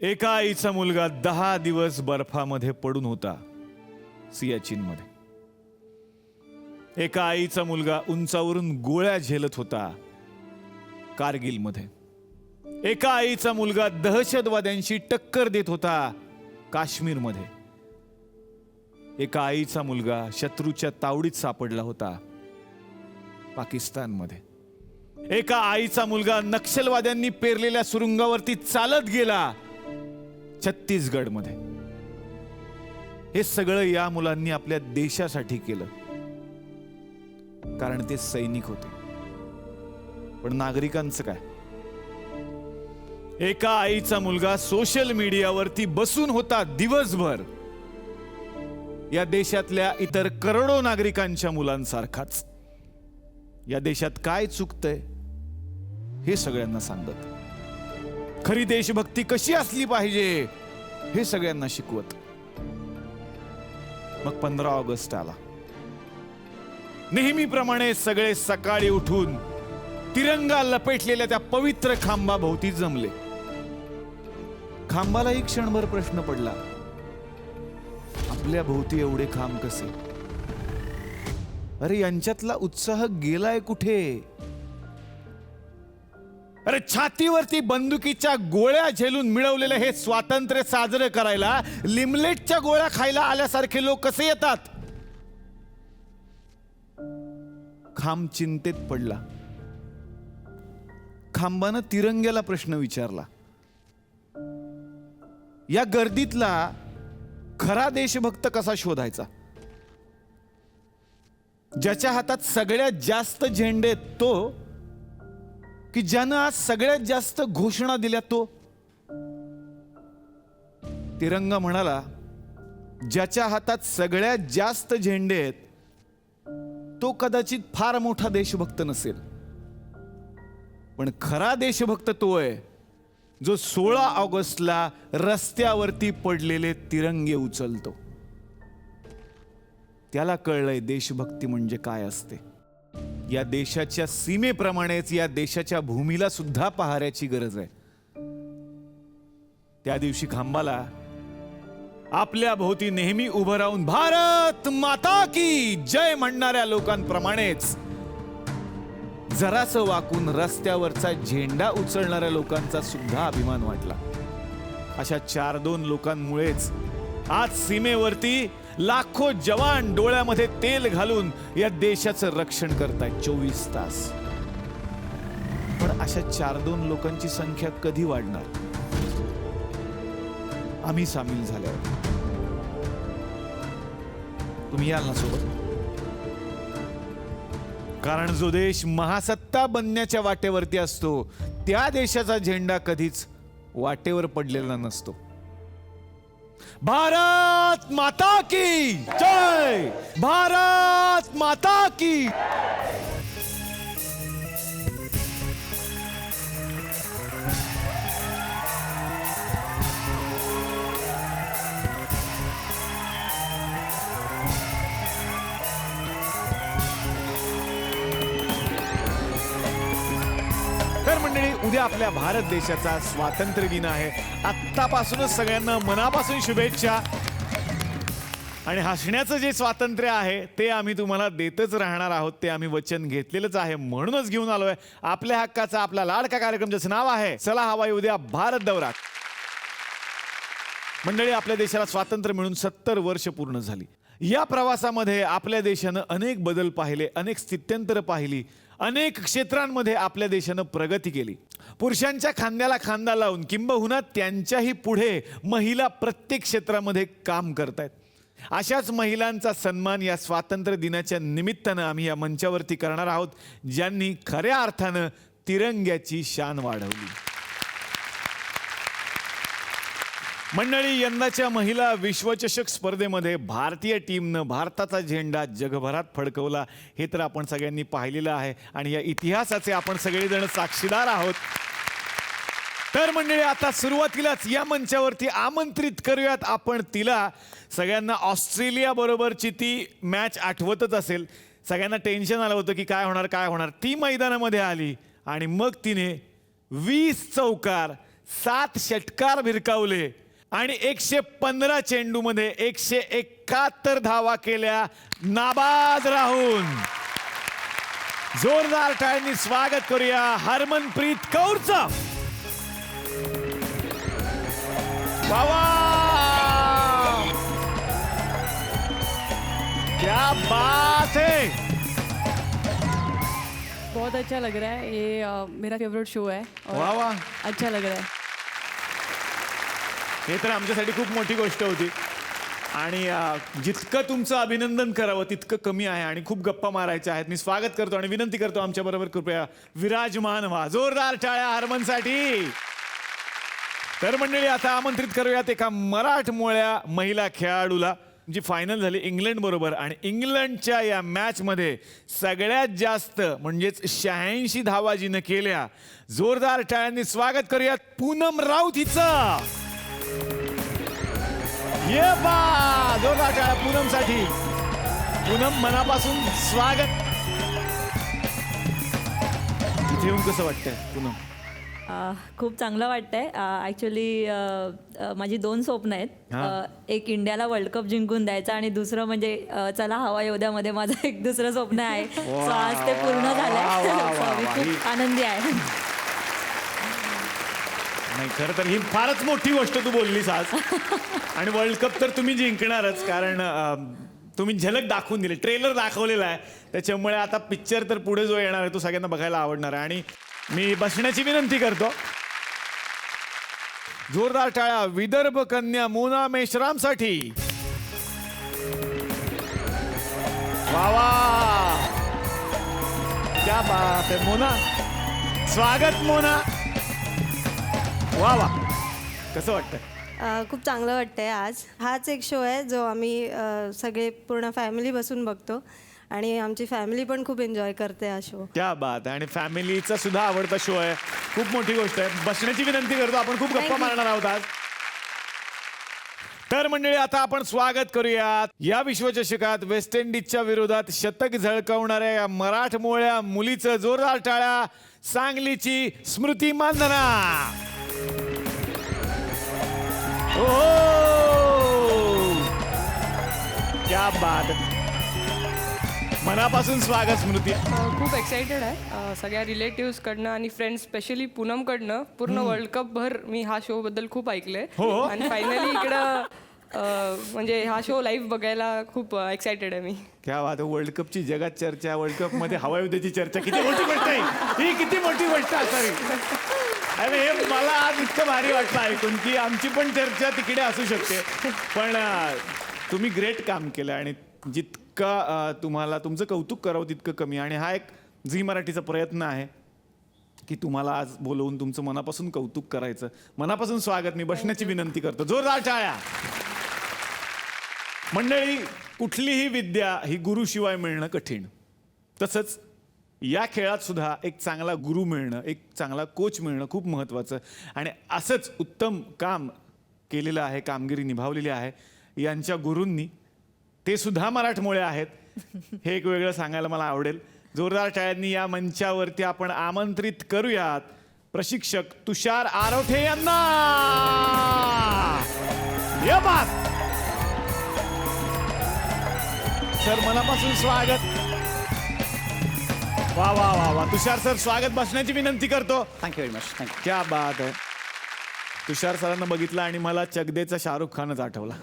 एका आईचा मुलगा 10 दिवस बर्फामध्ये पडून होता सियाचीनमध्ये. एका आईचा मुलगा उंचावरून गोळ्या झेलत होता कारगिलमध्ये. एका आईचा मुलगा दहशतवाद्यांशी टक्कर देत होता काश्मीरमध्ये. एका आईचा मुलगा शत्रूच्या तावडीत सापडला होता पाकिस्तानमध्ये. एका आईचा मुलगा नक्षलवाद्यांनी पेरलेल्या सुरुंगावरती चालत गेला छत्तीसगडमध्ये. हे सगळं या मुलांनी आपल्या देशासाठी केलं, कारण ते सैनिक होते. पण नागरिकांचं काय? एका आईचा मुलगा सोशल मीडियावरती बसून होता दिवसभर या देशातल्या इतर करोडो नागरिकांच्या मुलांसारखाच. या देशात काय चुकतंय हे सगळ्यांना सांगत, खरी देशभक्ती कशी असली पाहिजे हे सगळ्यांना शिकवत. मग 15 ऑगस्ट आला. नेहमीप्रमाणे सगळे सकाळी उठून तिरंगा लपेटलेल्या त्या पवित्र खांबाभोवती जमले. खांबाला एक क्षणभर प्रश्न पडला, आपल्या भोवती एवढे खांब कसे? अरे यांच्यातला उत्साह गेलाय कुठे? अरे छातीवरती बंदुकीच्या गोळ्या झेलून मिळवलेलं हे स्वातंत्र्य साजरं करायला लिमलेटच्या गोळ्या खायला आल्यासारखे लोक कसे येतात? खांब चिंतेत पडला. खांबानं तिरंग्याला प्रश्न विचारला, या गर्दीतला खरा देशभक्त कसा शोधायचा? ज्याच्या हातात सगळ्यात जास्त झेंडे तो, की ज्यानं आज सगळ्यात जास्त घोषणा दिल्या तो? तिरंगा म्हणाला, ज्याच्या हातात सगळ्यात जास्त झेंडे आहेत तो कदाचित फार मोठा देशभक्त नसेल, पण खरा देशभक्त तो आहे जो 16 ऑगस्टला रस्त्यावरती पडलेले तिरंगे उचलतो. त्याला कळलंय देशभक्ती म्हणजे काय असते. या देशाच्या सीमेप्रमाणेच या देशाच्या भूमीला सुद्धा पहाऱ्याची गरज आहे. त्या दिवशी खांबाला आपल्या भोवती नेहमी उभं राहून भारत माता की जय म्हणणाऱ्या लोकांप्रमाणेच जरासं वाकून रस्त्यावरचा झेंडा उचलणाऱ्या लोकांचा सुद्धा अभिमान वाटला. अशा 4-2 लोकांमुळेच आज सीमेवरती लाखो जवान डोळ्यामध्ये तेल घालून या देशाचं रक्षण करतायत 24 तास. पण अशा 4-2 लोकांची संख्या कधी वाढणार? आम्ही सामील झाल्यावर. तुम्ही याल ना सोबत? कारण जो देश महासत्ता बनण्याच्या वाटेवरती असतो त्या देशाचा झेंडा कधीच वाटेवर पडलेला नसतो. भारत माता की जय! भारत माता की! तर मंडळी, उद्या आपल्या भारत देशाचा स्वातंत्र्य दिन आहे. आत्तापासूनच सगळ्यांना मनापासून शुभेच्छा. आणि हसण्याचं जे स्वातंत्र्य आहे ते आम्ही तुम्हाला देतच राहणार आहोत. ते आम्ही वचन घेतलेलंच आहे, म्हणूनच घेऊन आलोय आपल्या हक्काचा आपला लाडका कार्यक्रम, ज्याचं नाव आहे चला हवाई उद्या भारत दौरा. मंडळी, आपल्या देशाला स्वातंत्र्य मिळून 70 वर्ष पूर्ण झाली. या प्रवासामध्ये आपल्या देशानं अनेक बदल पाहिले, अनेक स्थित्यंतर पाहिली, अनेक क्षेत्रांमध्ये आपल्या देशानं प्रगती केली. पुरुषांच्या खांद्याला खांदा लावून किंबहुना त्यांच्याही पुढे महिला प्रत्येक क्षेत्रामध्ये काम करतायत. अशाच महिलांचा सन्मान या स्वातंत्र्य दिनाच्या निमित्तानं आम्ही या मंचावरती करणार आहोत, ज्यांनी खऱ्या अर्थानं तिरंग्याची शान वाढवली. मंडळी, यंदाच्या महिला विश्वचषक स्पर्धेमध्ये भारतीय टीमनं भारताचा झेंडा जगभरात फडकवला. हे तर आपण सगळ्यांनी पाहिलेलं आहे आणि या इतिहासाचे आपण सगळेजण साक्षीदार आहोत. तर मंडळी, आता सुरुवातीलाच या मंचावरती आमंत्रित करूयात आपण तिला. सगळ्यांना ऑस्ट्रेलिया बरोबरची ती मॅच आठवतच असेल. सगळ्यांना टेन्शन आलं होतं की काय होणार. ती मैदानामध्ये आली आणि मग तिने 20 चौकार 7 षटकार भिरकावले आणि 115 चेंडूमध्ये 171 धावा केल्या नाबाद राहून. जोरदार टाळ्यांनी स्वागत करूया हरमनप्रीत कौरचं. वा वा, क्या बात है. बहुत अच्छा लग रहा है ये मेरा फेवरेट शो है और वाह वाह, अच्छा लग रहा है. हे तर आमच्यासाठी खूप मोठी गोष्ट होती आणि जितकं तुमचं अभिनंदन करावं तितकं कमी आहे आणि खूप गप्पा मारायच्या आहेत. मी स्वागत करतो आणि विनंती करतो आमच्या बरोबर कृपया विराजमान व्हा. जोरदार टाळ्या हरमनसाठी. तर मंडळी आता आमंत्रित करूयात एका मराठमोळ्या महिला खेळाडूला जी फायनल झाली इंग्लंड बरोबर आणि इंग्लंडच्या या मॅच मध्ये सगळ्यात जास्त म्हणजेच 86 धावा जिनं केल्या. जोरदार टाळ्यांनी स्वागत करूयात पूनम राऊत हिचं. ये बा, जोरदार टाळ्या पूनमसाठी. पूनम मनापासून स्वागत. इथे येऊन कसं वाटतंय पूनम? खूप चांगलं वाटतंय. ॲक्च्युली माझी 2 स्वप्न आहेत. एक इंडियाला वर्ल्ड कप जिंकून द्यायचा आणि दुसरं म्हणजे चला हवा योद्यामध्ये माझं एक दुसरं स्वप्न आहे. सो आज ते पूर्ण झालंय. मी खूप आनंदी आहे. नाही, खरं तर ही फारच मोठी गोष्ट तू बोललीस आज. आणि वर्ल्ड कप तर तुम्ही जिंकणारच, कारण तुम्ही झलक दाखवून दिली, ट्रेलर दाखवलेला आहे. त्याच्यामुळे आता पिक्चर तर पुढे जो येणार आहे तो सगळ्यांना बघायला आवडणार आहे. आणि मी बसण्याची विनंती करतो. जोरदार टाळ्या विदर्भ कन्या मोना मेश्रामसाठी. वा वा, क्या बात है मोना. स्वागत मोना. वा वा, कसं वाटतंय? खूप चांगलं वाटतंय. आज हाच एक शो आहे जो आम्ही सगळे पूर्ण फॅमिली बसून बघतो आणि आमची फॅमिली पण खूप एन्जॉय करते हा शो. क्या बात आहे. आणि फॅमिलीचा सुद्धा आवडता शो आहे. खूप मोठी गोष्ट आहे. बसण्याची विनंती करतो, आपण खूप गप्पा मारणार आहोत आज. तर मंडळी आता आपण स्वागत करूयात या विश्वचषकात वेस्ट इंडिजच्या विरोधात शतक झळकावणाऱ्या या मराठमोळ्या मुलीचं. जोरदार टाळ्या सांगलीची स्मृती मानधना. क्या बात. मनापासून स्वागत स्मृती. खूप एक्साइटेड आहे सगळ्या रिलेटिव्सकडनं आणि फ्रेंड्स स्पेशली पूनमकडनं. पूर्ण वर्ल्ड कप भर मी हा शो बद्दल खूप ऐकलंय आणि फायनली इकडं म्हणजे हा शो लाईव्ह बघायला खूप एक्साइटेड आहे मी. क्या बात. वर्ल्ड कपची जगात चर्चा, वर्ल्ड कप मध्ये हवा युद्धाची चर्चा, किती मोठी गोष्ट आहे ही. किती मोठी गोष्ट असावी. अरे हे मला आज इतकं भारी वाटलं ऐकून की आमची पण चर्चा तिकडे असू शकते. पण तुम्ही ग्रेट काम केलं आणि जितका तुम्हाला तुमचं कौतुक करावं तितकं कमी. आणि हा एक झी मराठीचा प्रयत्न आहे की तुम्हाला आज बोलवून तुमचं मनापासून कौतुक करायचं. मनापासून स्वागत. मी बसण्याची विनंती करतो. जोरदार टाळ्या. मंडळी, कुठलीही विद्या ही गुरुशिवाय मिळणं कठीण. तसंच या खेळात सुद्धा एक चांगला गुरु मिळणं, एक चांगला कोच मिळणं खूप महत्त्वाचं. आणि असंच उत्तम काम केलेलं आहे, कामगिरी निभावलेली आहे यांच्या गुरूंनी. ते सुद्धा मराठमोळे आहेत, हे एक वेगळं सांगायला मला आवडेल. जोरदार टाळ्यांनी या मंचावरती आपण आमंत्रित करूयात प्रशिक्षक तुषार आरोठे यांना. ये बात. सर मनापासून स्वागत. वा वा वा वा. तुषार सर स्वागत. बसण्याची विनंती करतो. Thank you very much. थँक्यू. क्या बात आहे. तुषार सरांना बघितलं आणि मला चकदेचा शाहरुख खानच आठवला.